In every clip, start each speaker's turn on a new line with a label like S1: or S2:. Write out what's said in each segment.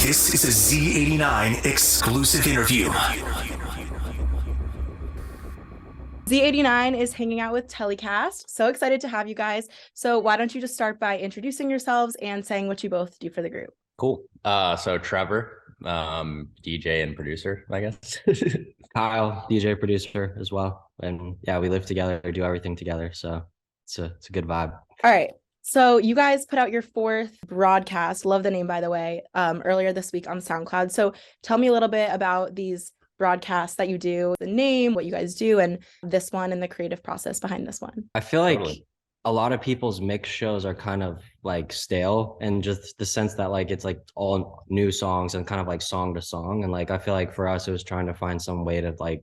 S1: This is a Z89 exclusive interview.
S2: Z89 is hanging out with TELYKAST. So excited to have you guys. So why don't you just start by introducing yourselves and saying what you both do for the group?
S3: Cool. So Trevor, DJ and producer, I guess.
S4: Kyle, DJ producer as well. And yeah, we live together, do everything together. So it's a good vibe.
S2: All right. So you guys put out your fourth broadcast. Love the name, by the way, earlier this week on SoundCloud. So tell me a little bit about these broadcasts that you do, the name, what you guys do, and this one and the creative process behind this one.
S4: I feel like a lot of people's mix shows are kind of like stale, and just the sense that like it's like all new songs and kind of like song to song. And like I feel like for us, it was trying to find some way to like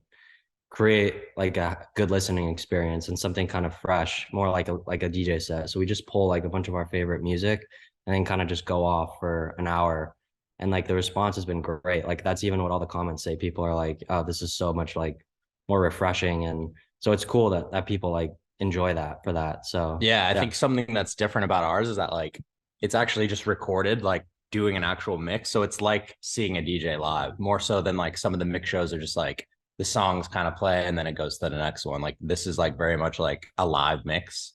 S4: create like a good listening experience and something kind of fresh, more like a DJ set. So we just pull like a bunch of our favorite music and then kind of just go off for an hour. And like the response has been great. Like that's even what all the comments say. People are like, oh, this is so much like more refreshing. And so it's cool that people like enjoy that for that. So
S3: yeah, I think something that's different about ours is that like it's actually just recorded, like doing an actual mix. So it's like seeing a DJ live, more so than like some of the mix shows are just like the songs kind of play and then it goes to the next one. Like this is like very much like a live mix.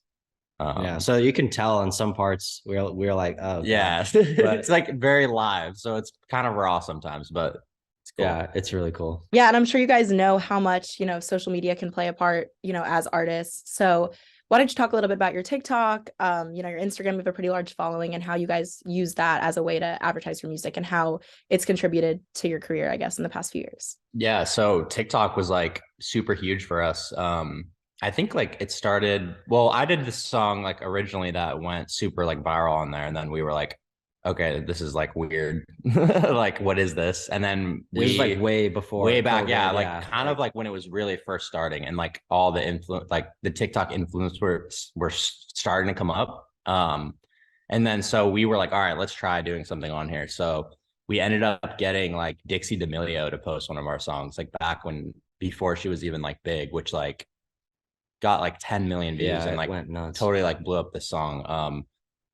S4: Yeah, so you can tell in some parts we're like, oh
S3: yeah, but it's like very live, so it's kind of raw sometimes, but it's cool.
S4: Yeah, it's really cool.
S2: Yeah, and I'm sure you guys know how much social media can play a part as artists. So why don't you talk a little bit about your TikTok, your Instagram? You have a pretty large following, and how you guys use that as a way to advertise your music and how it's contributed to your career, I guess, in the past few years.
S3: Yeah, so TikTok was like super huge for us. I think like it started, well, I did this song like originally that went super like viral on there. And then we were like, okay, this is like weird. Like, what is this? And then
S4: it was like way
S3: back.
S4: COVID,
S3: yeah. Like kind of like when it was really first starting and like all the influence, like the TikTok influencers were starting to come up. And then, so we were like, all right, let's try doing something on here. So we ended up getting like Dixie D'Amelio to post one of our songs, like before she was even like big, which like got like 10 million views and like
S4: went nuts.
S3: Totally like blew up the song.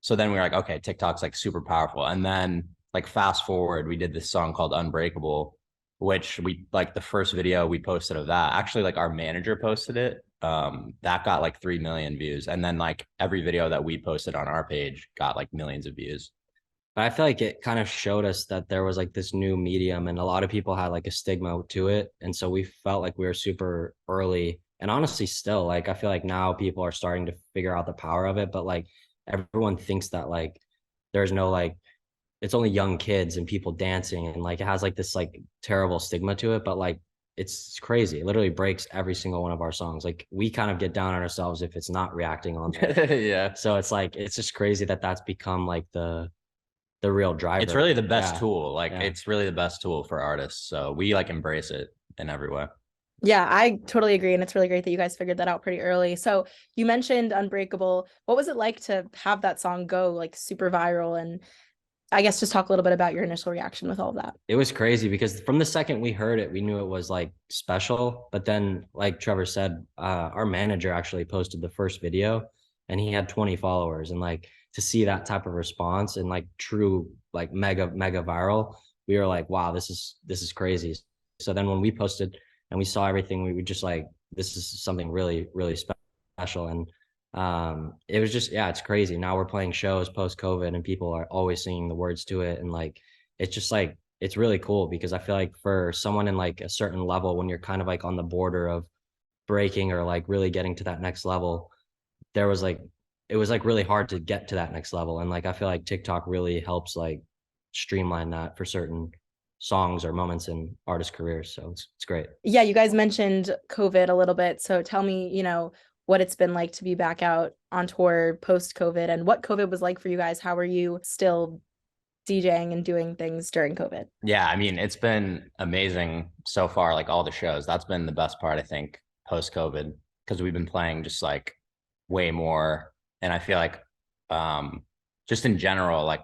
S3: So then we were like, okay, TikTok's like super powerful. And then like fast forward, we did this song called Unbreakable, which we like the first video we posted of that. Actually, like our manager posted it. That got like 3 million views. And then like every video that we posted on our page got like millions of views.
S4: But I feel like it kind of showed us that there was like this new medium and a lot of people had like a stigma to it. And so we felt like we were super early. And honestly, still, like, I feel like now people are starting to figure out the power of it, but like everyone thinks that like there's no like it's only young kids and people dancing and like it has like this like terrible stigma to it, but like it's crazy. It literally breaks every single one of our songs. Like we kind of get down on ourselves if it's not reacting on there.
S3: Yeah.
S4: So it's like it's just crazy that that's become like the real driver.
S3: It's really the best tool. Like it's really the best tool for artists. So we like embrace it in every way.
S2: Yeah, I totally agree. And it's really great that you guys figured that out pretty early. So you mentioned Unbreakable. What was it like to have that song go like super viral? And I guess just talk a little bit about your initial reaction with all of that.
S4: It was crazy because from the second we heard it, we knew it was like special. But then, like Trevor said, our manager actually posted the first video and he had 20 followers. And like to see that type of response and like true, like mega viral, we were like, wow, this is crazy. So then when we posted and we saw everything, we were just like, this is something really, really special. And it was just, it's crazy. Now we're playing shows post-COVID and people are always singing the words to it. And like, it's just like, it's really cool because I feel like for someone in like a certain level, when you're kind of like on the border of breaking or like really getting to that next level, it was like really hard to get to that next level. And like, I feel like TikTok really helps like streamline that for certain songs or moments in artist careers. So it's great.
S2: Yeah, you guys mentioned COVID a little bit. So tell me, what it's been like to be back out on tour post-COVID and what COVID was like for you guys. How are you still DJing and doing things during COVID?
S3: Yeah, I mean, it's been amazing so far, like all the shows. That's been the best part, I think, post-COVID, because we've been playing just like way more. And I feel like just in general, like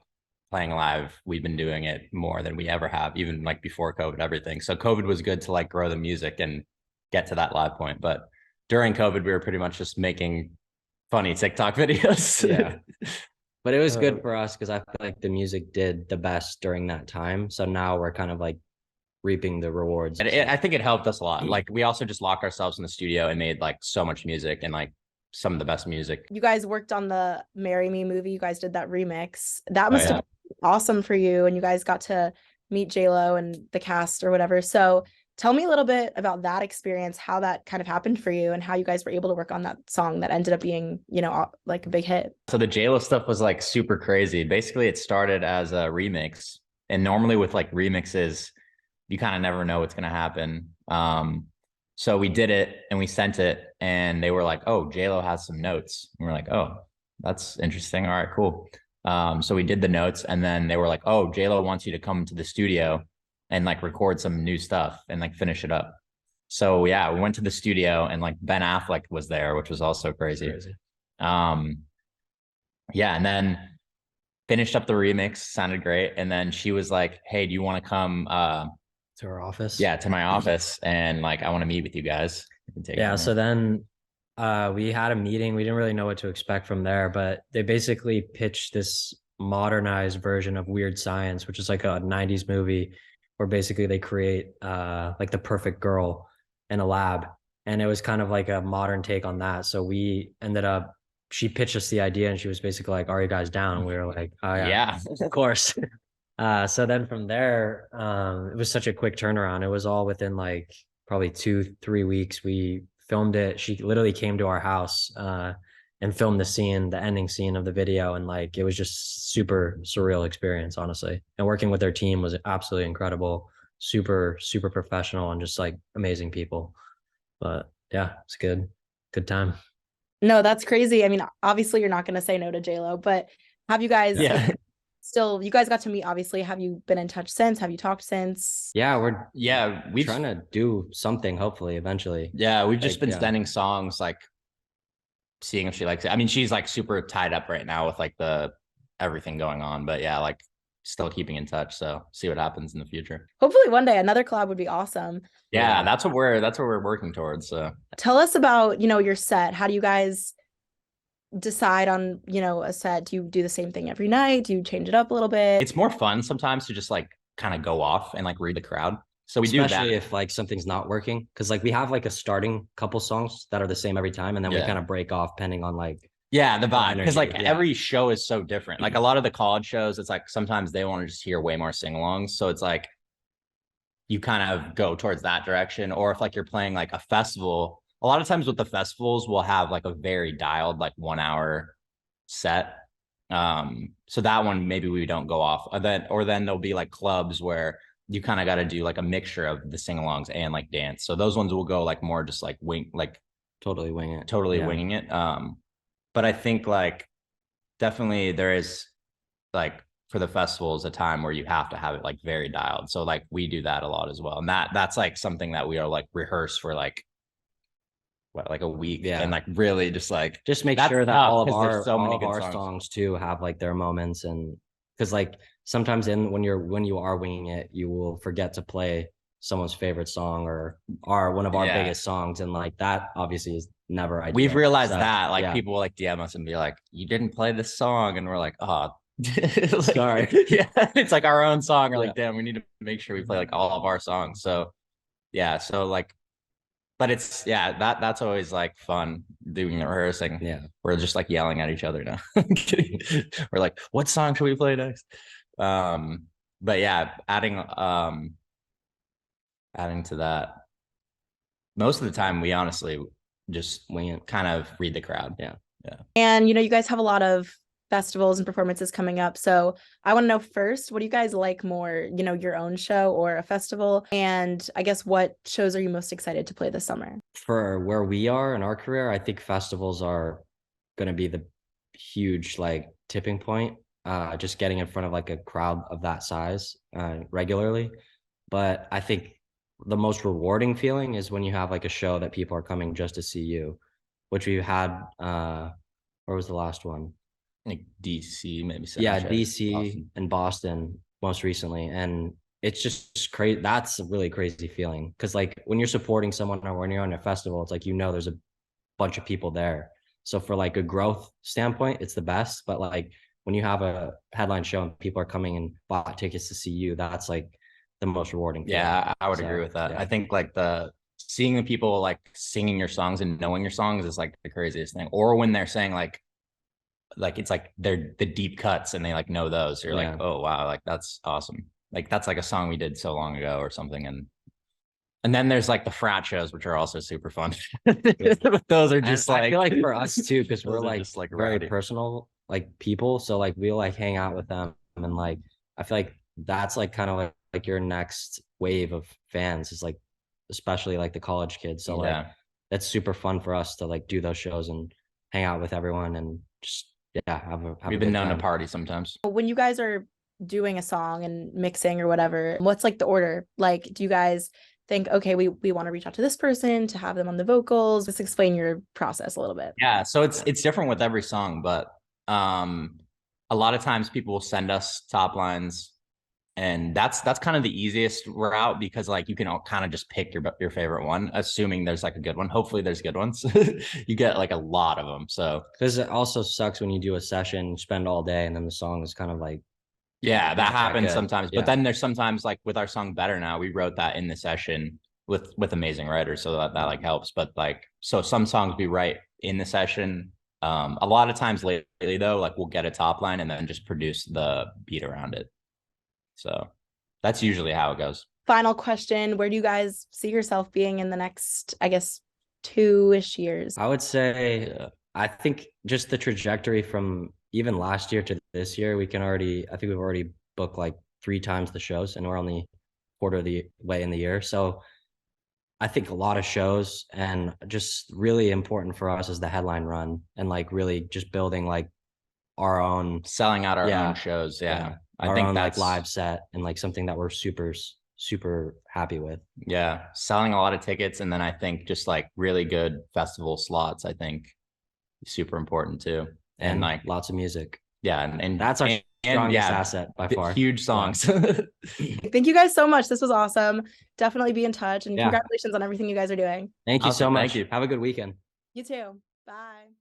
S3: playing live, we've been doing it more than we ever have, even like before COVID, everything. So COVID was good to like grow the music and get to that live point. But during COVID, we were pretty much just making funny TikTok videos.
S4: Yeah. But it was good for us because I feel like the music did the best during that time. So now we're kind of like reaping the rewards.
S3: And I think it helped us a lot. Like we also just locked ourselves in the studio and made like so much music and like some of the best music.
S2: You guys worked on the Marry Me movie. You guys did that remix. That must have been awesome for you. And you guys got to meet J-Lo and the cast or whatever. So tell me a little bit about that experience, how that kind of happened for you and how you guys were able to work on that song that ended up being, you know, like a big hit.
S3: So the J-Lo stuff was like super crazy. Basically, it started as a remix. And normally with like remixes, you kind of never know what's going to happen. So we did it and we sent it and they were like, oh, J-Lo has some notes. And we're like, oh, that's interesting. All right, cool. So we did the notes and then they were like, oh, J-Lo wants you to come to the studio and like record some new stuff and like finish it up. So yeah, we went to the studio and like Ben Affleck was there, which was also crazy. Yeah, and then finished up the remix, sounded great. And then she was like, hey, do you want to come
S4: to our office?
S3: Yeah, to my office. And like, I want to meet with you guys.
S4: Yeah, so then we had a meeting. We didn't really know what to expect from there, but they basically pitched this modernized version of Weird Science, which is like a 90s movie where basically they create like the perfect girl in a lab. And it was kind of like a modern take on that. So we ended up, she pitched us the idea and she was basically like, are you guys down? And we were like, oh yeah, of course. So then from there, it was such a quick turnaround. It was all within like probably 2-3 weeks. We filmed it. She literally came to our house and filmed the ending scene of the video. And like, it was just super surreal experience, honestly. And working with their team was absolutely incredible. Super, super professional and just like amazing people. But yeah, it's good. Good time.
S2: No, that's crazy. I mean, obviously you're not going to say no to J-Lo, but have you guys you guys got to meet, obviously. Have you been in touch since? Have you talked since?
S4: Yeah, we're
S3: we've
S4: trying to do something, hopefully, eventually.
S3: Yeah, we've just been sending songs, like seeing if she likes it. I mean, she's like super tied up right now with like everything going on, but yeah, like still keeping in touch. So see what happens in the future.
S2: Hopefully one day another collab would be awesome.
S3: Yeah, that's what we're working towards. So
S2: tell us about, your set. How do you guys decide on, a set? Do you do the same thing every night? Do you change it up a little bit?
S3: It's more fun sometimes to just like kind of go off and like read the crowd. So we do that.
S4: Especially if like something's not working. Cause like we have like a starting couple songs that are the same every time. And then we kind of break off depending on like
S3: the vibe. Because like every show is so different. Like a lot of the college shows, it's like sometimes they want to just hear way more sing-alongs. So it's like you kind of go towards that direction. Or if like you're playing like a festival, a lot of times with the festivals, we'll have like a very dialed, like 1 hour set. So that one, maybe we don't go off. Or then there'll be like clubs where you kind of got to do like a mixture of the sing-alongs and like dance. So those ones will go like more just like
S4: totally winging
S3: it. But I think like definitely there is like for the festivals a time where you have to have it like very dialed. So like we do that a lot as well. And that's like something that we are like rehearse for like a week and like really just
S4: make sure that all of our songs too have like their moments. And because like sometimes when you are winging it, you will forget to play someone's favorite song or one of our biggest songs, and like that obviously is never ideal.
S3: We've realized that like people will like DM us and be like, you didn't play this song, and we're like, oh like, sorry. Yeah, it's like our own song. We're like, damn, we need to make sure we play like all of our songs. So yeah, so like, but it's that's always like fun doing the rehearsing. Yeah, we're just like yelling at each other now. We're like, what song should we play next? But yeah, adding to that, most of the time we honestly just kind of read the crowd. Yeah.
S2: And you guys have a lot of festivals and performances coming up, so I want to know first, what do you guys like more, your own show or a festival? And I guess what shows are you most excited to play this summer?
S4: For where we are in our career, I think festivals are going to be the huge like tipping point, just getting in front of like a crowd of that size regularly. But I think the most rewarding feeling is when you have like a show that people are coming just to see you, which we've had. Where was the last one?
S3: Like DC, maybe.
S4: DC Boston. And Boston most recently. And it's just crazy. That's a really crazy feeling. Cause like when you're supporting someone or when you're on a festival, it's like, there's a bunch of people there. So for like a growth standpoint, it's the best. But like when you have a headline show and people are coming and bought tickets to see you, that's like the most rewarding feeling.
S3: Yeah, I would agree with that.
S4: Yeah.
S3: I think like seeing the people like singing your songs and knowing your songs is like the craziest thing. Or when they're saying like it's like they're the deep cuts and they like know those. You're like, oh wow, like that's awesome. Like that's like a song we did so long ago or something. And then there's like the frat shows, which are also super fun. Those are just
S4: and
S3: like,
S4: I feel like for us too, because we're like
S3: just like
S4: very
S3: rowdy.
S4: personal like people. So like we'll like hang out with them, and like I feel like that's like kind of like your next wave of fans is like especially like the college kids. So like that's super fun for us to like do those shows and hang out with everyone and just
S3: We've been known to party sometimes.
S2: When you guys are doing a song and mixing or whatever, what's like the order? Like, do you guys think, okay, we want to reach out to this person to have them on the vocals? Just explain your process a little bit.
S3: Yeah, so it's different with every song, but a lot of times people will send us top lines, and that's kind of the easiest route because like you can all kind of just pick your favorite one, assuming there's like a good one. Hopefully there's good ones. You get like a lot of them. So
S4: because it also sucks when you do a session, spend all day, and then the song is kind of like
S3: that happens sometimes.
S4: Yeah.
S3: But then there's sometimes like with our song Better Now, we wrote that in the session with amazing writers, so that like helps. But like so some songs we write in the session. A lot of times lately though, like we'll get a top line and then just produce the beat around it. So that's usually how it goes.
S2: Final question. Where do you guys see yourself being in the next, I guess, 2-ish years?
S4: I would say, I think just the trajectory from even last year to this year, I think we've already booked like 3 times the shows and we're only quarter of the way in the year. So I think a lot of shows, and just really important for us is the headline run and like really just building like our own,
S3: selling out our own shows. Yeah.
S4: I think that's like live set and like something that we're super happy with.
S3: Yeah, selling a lot of tickets, and then I think just like really good festival slots, I think super important too, and like
S4: lots of music.
S3: Yeah, and
S4: that's our strongest asset by far.
S3: Huge songs.
S2: Thank you guys so much. This was awesome. Definitely be in touch, and congratulations on everything you guys are doing.
S4: Thank you so much. Have a good weekend.
S2: You too. Bye.